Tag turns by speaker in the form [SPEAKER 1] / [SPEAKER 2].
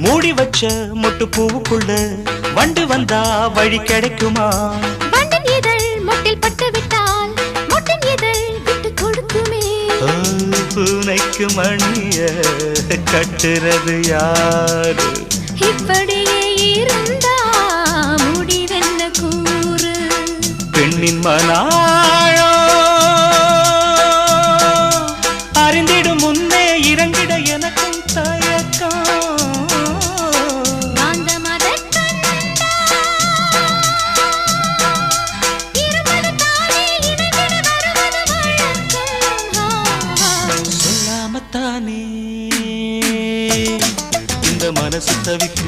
[SPEAKER 1] மூடி வச்ச மொட்டு பூவுக்குள்ள வண்டு வந்தா வழி கிடைக்குமா?
[SPEAKER 2] வண்டின் இதழ் மொட்டில் பட்டு விட்டால் மொட்டின் இதழ் விட்டு கொடுக்குமே.
[SPEAKER 1] பூனைக்கு மணிய கட்டுறது யாரு?
[SPEAKER 2] இப்படியே இருந்தா முடிவென்ன கூறு?
[SPEAKER 1] பெண்ணின் மனாழோ அறிந்திடும் முன்னே இறங்கிட எனக்கும் தயக்கம். சொல்லாமத்தானே இந்த மனசு தவிக்கு.